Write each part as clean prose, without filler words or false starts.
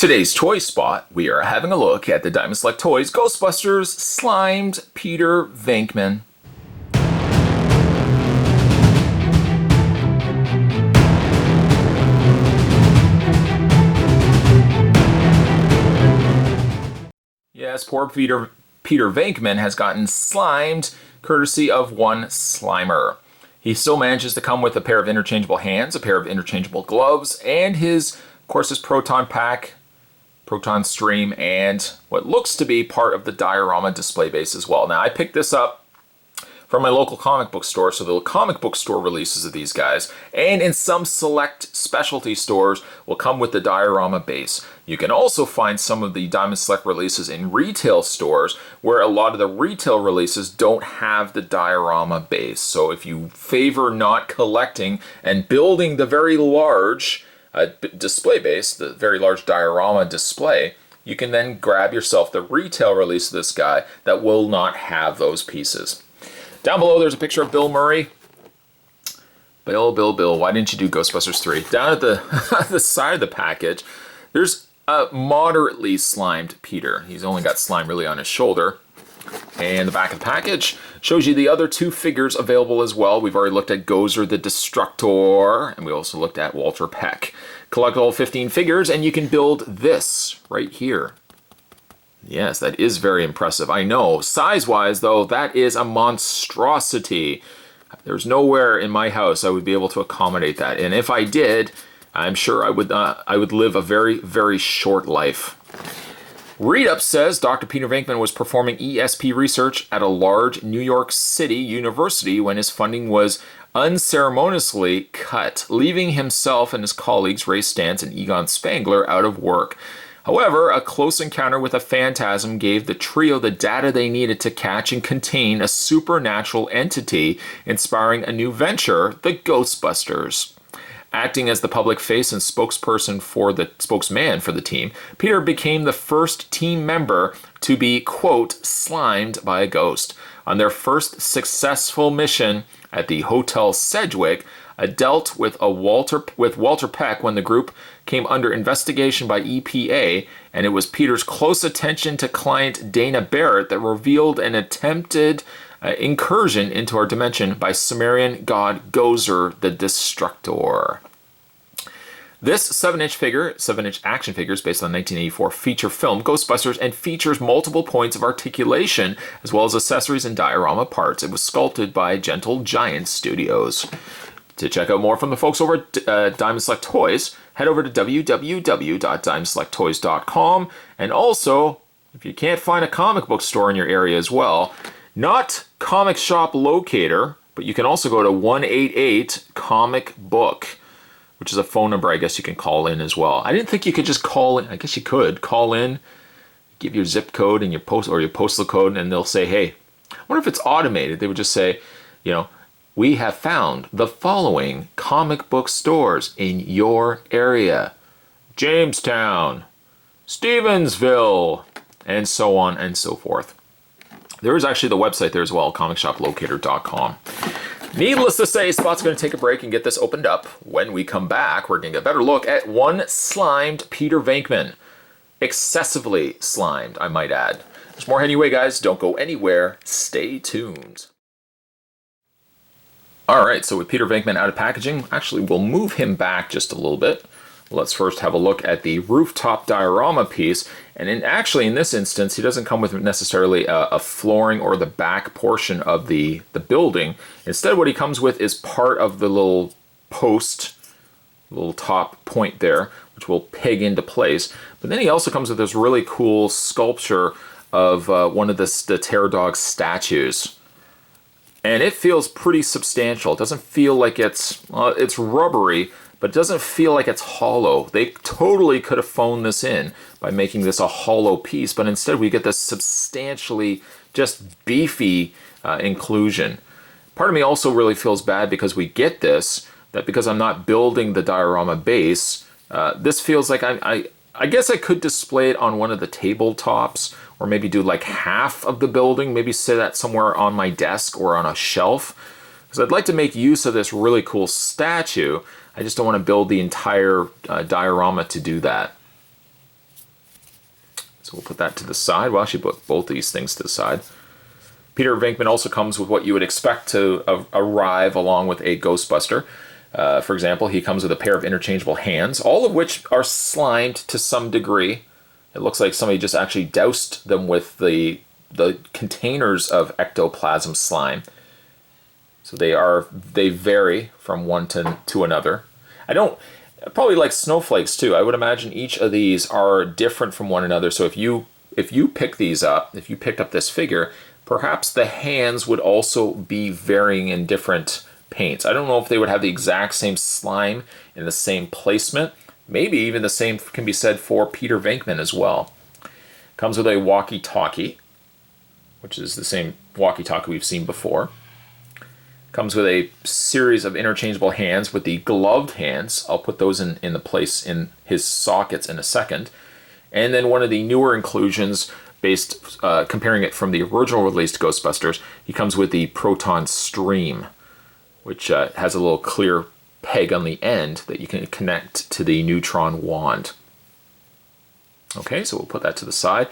Today's Toy Spot, we are having a look at the Diamond Select Toys Ghostbusters Slimed Peter Venkman. Yes, poor Peter Venkman has gotten slimed courtesy of one Slimer. He still manages to come with a pair of interchangeable hands, a pair of interchangeable gloves, and his Proton pack, Proton stream, and what looks to be part of the diorama display base as well. Now, I picked this up from my local comic book store, so the comic book store releases of these guys, and in some select specialty stores will come with the diorama base. You can also find some of the Diamond Select releases in retail stores where a lot of the retail releases don't have the diorama base. So if you favor not collecting and building the very large display base, the very large diorama display, you can then grab yourself the retail release of this guy that will not have those pieces. Down below there's a picture of Bill Murray. Bill, why didn't you do Ghostbusters 3? Down at the side of the package, there's a moderately slimed Peter. He's only got slime really on his shoulder. And the back of the package shows you the other two figures available as well. We've already looked at Gozer the Destructor, and we also looked at Walter Peck. Collect all 15 figures, and you can build this right here. Yes, that is very impressive. I know. Size-wise, though, that is a monstrosity. There's nowhere in my house I would be able to accommodate that. And if I did, I'm sure I would live a very, very short life. Read-Up says Dr. Peter Venkman was performing ESP research at a large New York City university when his funding was unceremoniously cut, leaving himself and his colleagues Ray Stantz and Egon Spangler out of work. However, a close encounter with a phantasm gave the trio the data they needed to catch and contain a supernatural entity, inspiring a new venture, the Ghostbusters. Acting as the public face and spokesman for the team, Peter became the first team member to be, quote, slimed by a ghost. On their first successful mission at the Hotel Sedgwick, dealt with Walter Peck when the group came under investigation by EPA, and it was Peter's close attention to client Dana Barrett that revealed an attempted incursion into our dimension by Sumerian god Gozer the Destructor. This 7-inch action figure is based on the 1984 feature film Ghostbusters and features multiple points of articulation as well as accessories and diorama parts. It was sculpted by Gentle Giant Studios. To check out more from the folks over at Diamond Select Toys, head over to www.diamondselecttoys.com. And also, if you can't find a comic book store in your area as well, not Comic Shop Locator, but you can also go to 188 Comic Book, which is a phone number I guess you can call in as well. I didn't think you could just call in. I guess you could call in, give your zip code and your postal code, and they'll say, hey, I wonder if it's automated. They would just say, you know, we have found the following comic book stores in your area: Jamestown, Stevensville, and so on and so forth. There is actually the website there as well, comicshoplocator.com. Needless to say, Spot's going to take a break and get this opened up. When we come back, we're going to get a better look at one slimed Peter Venkman. Excessively slimed, I might add. There's more heading your way, guys. Don't go anywhere. Stay tuned. Alright, so with Peter Venkman out of packaging, actually we'll move him back just a little bit. Let's first have a look at the rooftop diorama piece. And in this instance, he doesn't come with necessarily a flooring or the back portion of the building. Instead, what he comes with is part of the little post, little top point there, which will peg into place. But then he also comes with this really cool sculpture of one of the Terror Dog statues. And it feels pretty substantial. It doesn't feel like it's rubbery, but it doesn't feel like it's hollow. They totally could have phoned this in by making this a hollow piece, but instead we get this substantially just beefy inclusion. Part of me also really feels bad because we get this, that because I'm not building the diorama base, this feels like I guess I could display it on one of the tabletops, or maybe do like half of the building, maybe sit that somewhere on my desk or on a shelf. Because I'd like to make use of this really cool statue. I just don't want to build the entire diorama to do that. So we'll put that to the side. We'll actually put both these things to the side. Peter Venkman also comes with what you would expect to arrive along with a Ghostbuster. For example, he comes with a pair of interchangeable hands, all of which are slimed to some degree. It looks like somebody just actually doused them with the containers of ectoplasm slime. So they vary from one to another. Probably like snowflakes too. I would imagine each of these are different from one another. So if you pick these up, if you picked up this figure, perhaps the hands would also be varying in different paints. I don't know if they would have the exact same slime in the same placement. Maybe even the same can be said for Peter Venkman as well. Comes with a walkie-talkie, which is the same walkie-talkie we've seen before. Comes with a series of interchangeable hands with the gloved hands. I'll put those in the place in his sockets in a second. And then one of the newer inclusions, comparing it from the original released Ghostbusters, he comes with the Proton Stream, which has a little clear peg on the end that you can connect to the neutron wand. Okay, so we'll put that to the side.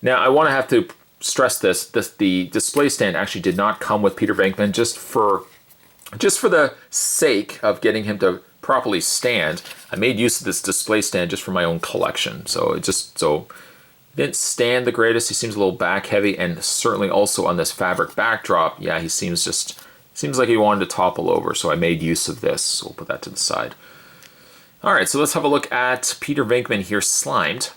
Now I want to have to stress the display stand actually did not come with Peter Venkman, just for the sake of getting him to properly stand. I made use of this display stand just for my own collection. So it didn't stand the greatest. He seems a little back heavy, and certainly also on this fabric backdrop, yeah, he seems like he wanted to topple over. So I made use of this. So we'll put that to the side. All right, so let's have a look at Peter Venkman here slimed.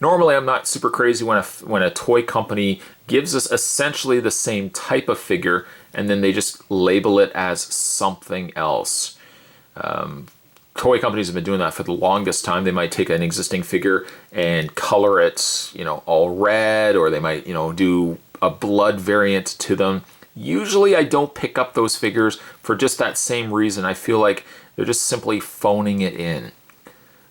Normally, I'm not super crazy when a toy company gives us essentially the same type of figure and then they just label it as something else. Toy companies have been doing that for the longest time. They might take an existing figure and color it, all red, or they might, do a blood variant to them. Usually, I don't pick up those figures for just that same reason. I feel like they're just simply phoning it in.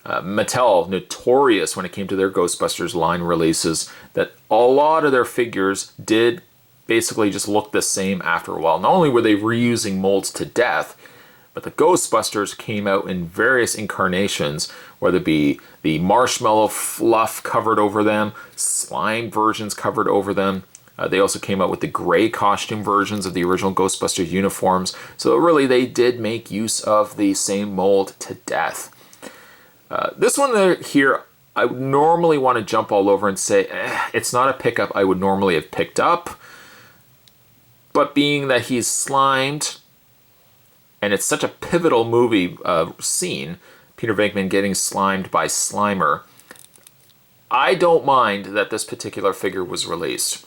Mattel, notorious when it came to their Ghostbusters line releases, that a lot of their figures did basically just look the same after a while. Not only were they reusing molds to death, but the Ghostbusters came out in various incarnations, whether it be the marshmallow fluff covered over them, slime versions covered over them. They also came out with the gray costume versions of the original Ghostbusters uniforms. So really, they did make use of the same mold to death. This one here, I would normally want to jump all over and say, it's not a pickup I would normally have picked up. But being that he's slimed, and it's such a pivotal movie scene, Peter Venkman getting slimed by Slimer, I don't mind that this particular figure was released.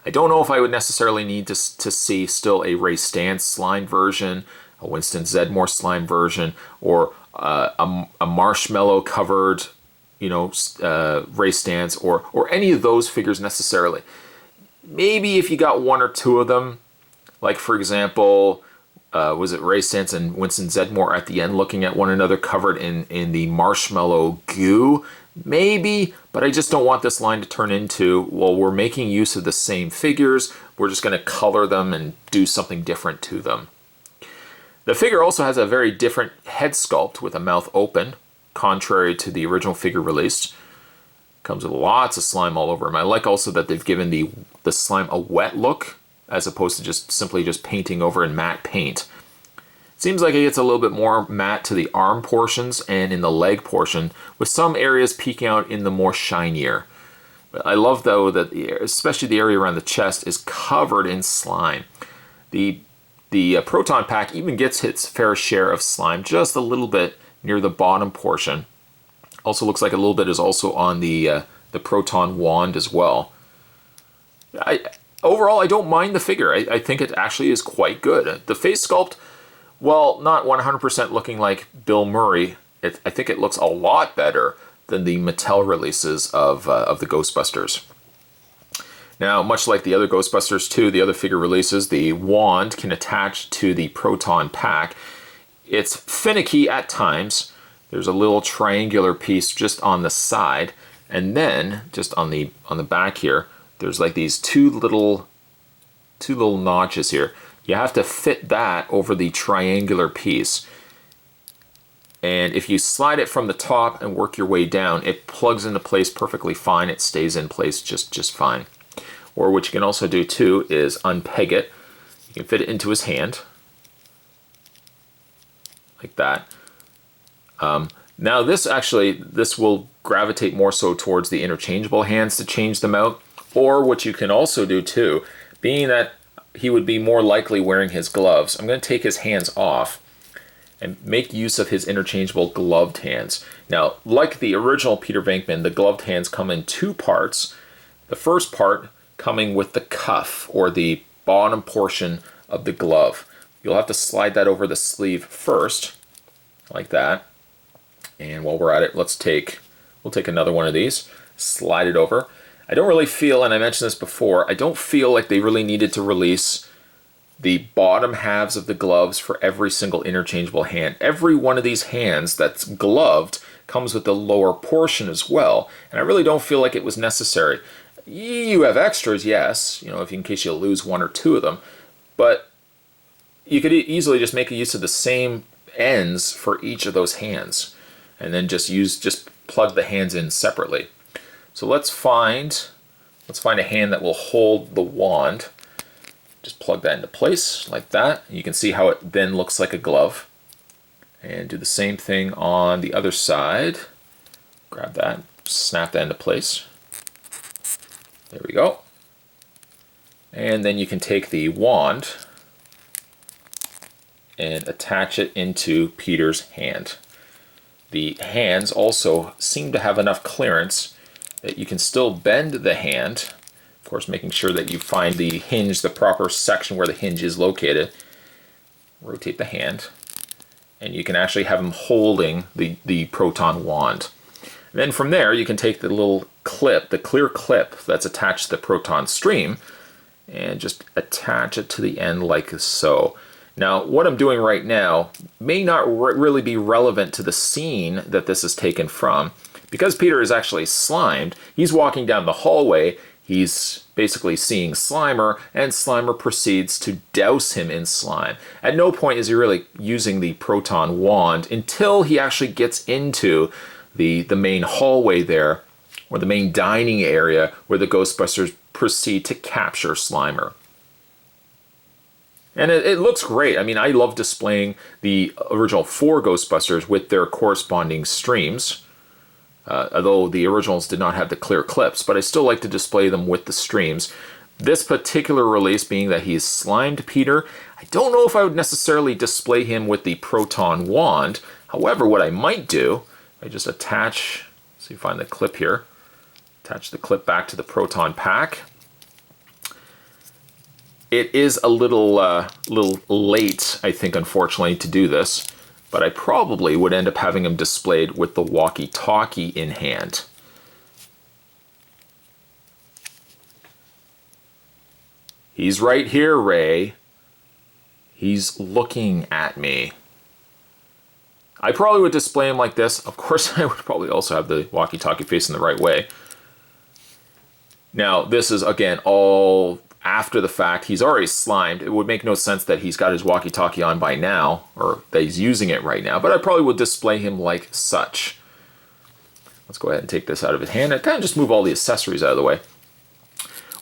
I don't know if I would necessarily need to see still a Ray Stantz slime version, a Winston Zeddemore slime version, or a marshmallow covered, Ray Stantz, or any of those figures necessarily. Maybe if you got one or two of them, like for example, was it Ray Stantz and Winston Zeddemore at the end looking at one another covered in the marshmallow goo? Maybe, but I just don't want this line to turn into, well, we're making use of the same figures, we're just going to color them and do something different to them. The figure also has a very different head sculpt with a mouth open, contrary to the original figure released. Comes with lots of slime all over him. I like also that they've given the slime a wet look, as opposed to just simply painting over in matte paint. It seems like it gets a little bit more matte to the arm portions and in the leg portion, with some areas peeking out in the more shinier. But I love though that especially the area around the chest is covered in slime. The Proton pack even gets its fair share of slime, just a little bit near the bottom portion. Also looks like a little bit is also on the Proton wand as well. Overall, I don't mind the figure. I think it actually is quite good. The face sculpt, well, not 100% looking like Bill Murray, I think it looks a lot better than the Mattel releases of the Ghostbusters. Now, much like the other Ghostbusters 2, the other figure releases, the wand can attach to the Proton pack. It's finicky at times. There's a little triangular piece just on the side, and then just on the back here, there's like these two little notches here. You have to fit that over the triangular piece. And if you slide it from the top and work your way down, it plugs into place perfectly fine. It stays in place just fine. Or what you can also do too is unpeg it. You can fit it into his hand, like that. Now this will gravitate more so towards the interchangeable hands to change them out. Or what you can also do too, being that he would be more likely wearing his gloves, I'm going to take his hands off and make use of his interchangeable gloved hands. Now, like the original Peter Venkman, the gloved hands come in two parts. The first part coming with the cuff, or the bottom portion of the glove. You'll have to slide that over the sleeve first, like that. And while we're at it, we'll take another one of these, slide it over. I don't really feel, and I mentioned this before, I don't feel like they really needed to release the bottom halves of the gloves for every single interchangeable hand. Every one of these hands that's gloved comes with the lower portion as well, and I really don't feel like it was necessary. You have extras, yes, if in case you lose one or two of them, but you could easily just make use of the same ends for each of those hands, and then just plug the hands in separately. So let's find a hand that will hold the wand. Just plug that into place like that. You can see how it then looks like a glove. And do the same thing on the other side. Grab that, snap that into place. There we go. And then you can take the wand and attach it into Peter's hand. The hands also seem to have enough clearance that you can still bend the hand. Of course, making sure that you find the hinge, the proper section where the hinge is located. Rotate the hand, and you can actually have him holding the Proton wand. And then from there, you can take the little clip, the clear clip that's attached to the Proton stream, and just attach it to the end like so. Now, what I'm doing right now may not really be relevant to the scene that this is taken from. Because Peter is actually slimed, he's walking down the hallway, he's basically seeing Slimer, and Slimer proceeds to douse him in slime. At no point is he really using the Proton wand until he actually gets into the main hallway there, or the main dining area where the Ghostbusters proceed to capture Slimer. And it looks great. I mean, I love displaying the original 4 Ghostbusters with their corresponding streams. Although the originals did not have the clear clips, but I still like to display them with the streams. This particular release, being that he's slimed Peter, I don't know if I would necessarily display him with the Proton wand. However, what I might do, I just attach, so you find the clip here, attach the clip back to the Proton pack. It is a little late, I think, unfortunately, to do this. But I probably would end up having him displayed with the walkie-talkie in hand. He's right here, Ray. He's looking at me. I probably would display him like this. Of course, I would probably also have the walkie-talkie facing the right way. Now, this is, again, all after the fact. He's already slimed. It would make no sense that he's got his walkie-talkie on by now, or that he's using it right now, but I probably would display him like such. Let's go ahead and take this out of his hand and kind of just move all the accessories out of the way.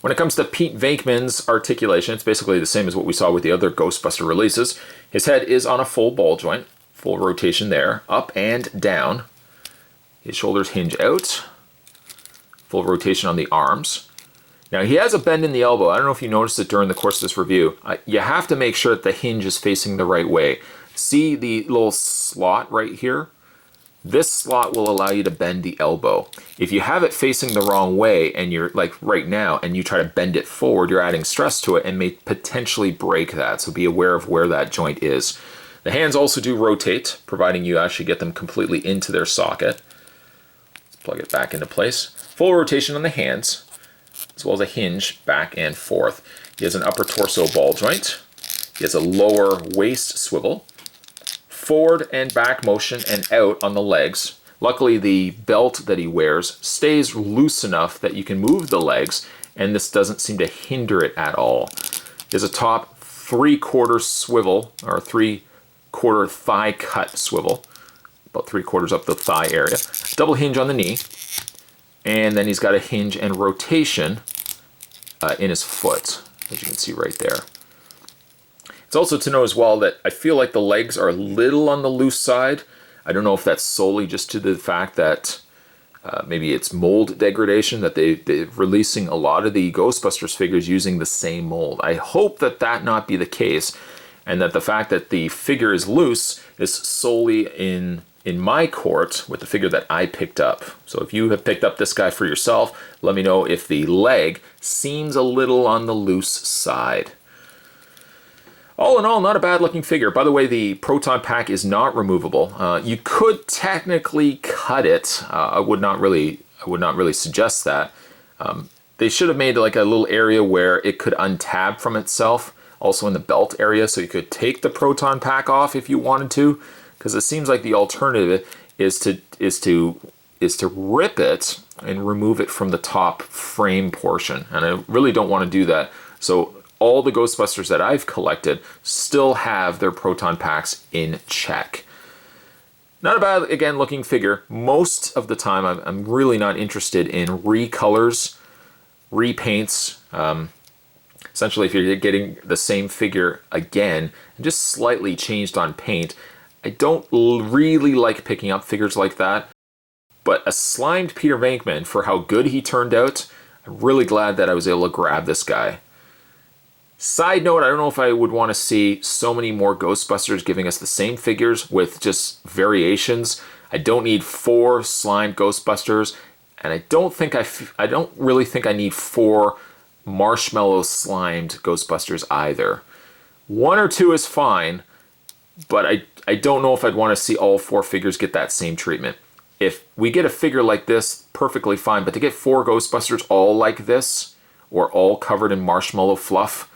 When it comes to Pete Venkman's articulation, it's basically the same as what we saw with the other Ghostbuster releases. His head is on a full ball joint, full rotation there, up and down. His shoulders hinge out, full rotation on the arms. Now, he has a bend in the elbow. I don't know if you noticed it during the course of this review. You have to make sure that the hinge is facing the right way. See the little slot right here? This slot will allow you to bend the elbow. If you have it facing the wrong way, and you're like right now, and you try to bend it forward, you're adding stress to it and may potentially break that. So be aware of where that joint is. The hands also do rotate, providing you actually get them completely into their socket. Let's plug it back into place. Full rotation on the hands, as well as a hinge back and forth. He has an upper torso ball joint. He has a lower waist swivel. Forward and back motion and out on the legs. Luckily, the belt that he wears stays loose enough that you can move the legs, and this doesn't seem to hinder it at all. He has a top 3/4 swivel, or 3/4 thigh cut swivel, about 3/4 up the thigh area. Double hinge on the knee. And then he's got a hinge and rotation in his foot, as you can see right there. It's also to know as well that I feel like the legs are a little on the loose side. I don't know if that's solely just to the fact that maybe it's mold degradation, that they're releasing a lot of the Ghostbusters figures using the same mold. I hope that that not be the case, and that the fact that the figure is loose is solely in my court with the figure that I picked up. So if you have picked up this guy for yourself, let me know if the leg seems a little on the loose side. All in all, not a bad looking figure. By the way, the Proton pack is not removable. You could technically cut it. I would not really suggest that. They should have made like a little area where it could untab from itself, also in the belt area, so you could take the Proton pack off if you wanted to, because it seems like the alternative is to rip it and remove it from the top frame portion, and I really don't want to do that. So all the Ghostbusters that I've collected still have their Proton packs in check. Not a bad, again, looking figure. Most of the time, I'm really not interested in recolors, repaints. Essentially, if you're getting the same figure again, and just slightly changed on paint, I don't really like picking up figures like that. But a slimed Peter Venkman, for how good he turned out, I'm really glad that I was able to grab this guy. Side note, I don't know if I would want to see so many more Ghostbusters giving us the same figures with just variations. I don't need 4 slimed Ghostbusters, and I don't really think I need 4 marshmallow slimed Ghostbusters either. 1 or 2 is fine, but I don't know if I'd want to see all 4 figures get that same treatment. If we get a figure like this, perfectly fine, but to get 4 Ghostbusters all like this, or all covered in marshmallow fluff,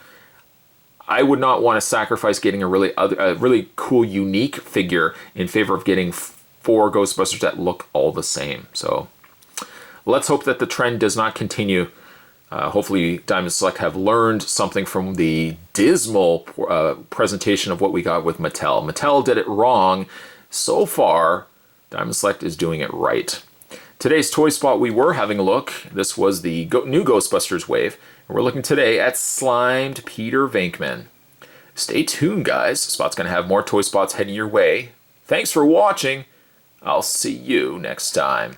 I would not want to sacrifice getting a really cool, unique figure in favor of getting 4 Ghostbusters that look all the same. So let's hope that the trend does not continue. Hopefully Diamond Select have learned something from the dismal presentation of what we got with Mattel. Mattel did it wrong. So far, Diamond Select is doing it right. Today's Toy Spot, we were having a look. This was the new Ghostbusters wave. And we're looking today at slimed Peter Venkman. Stay tuned, guys. Spot's going to have more Toy Spots heading your way. Thanks for watching. I'll see you next time.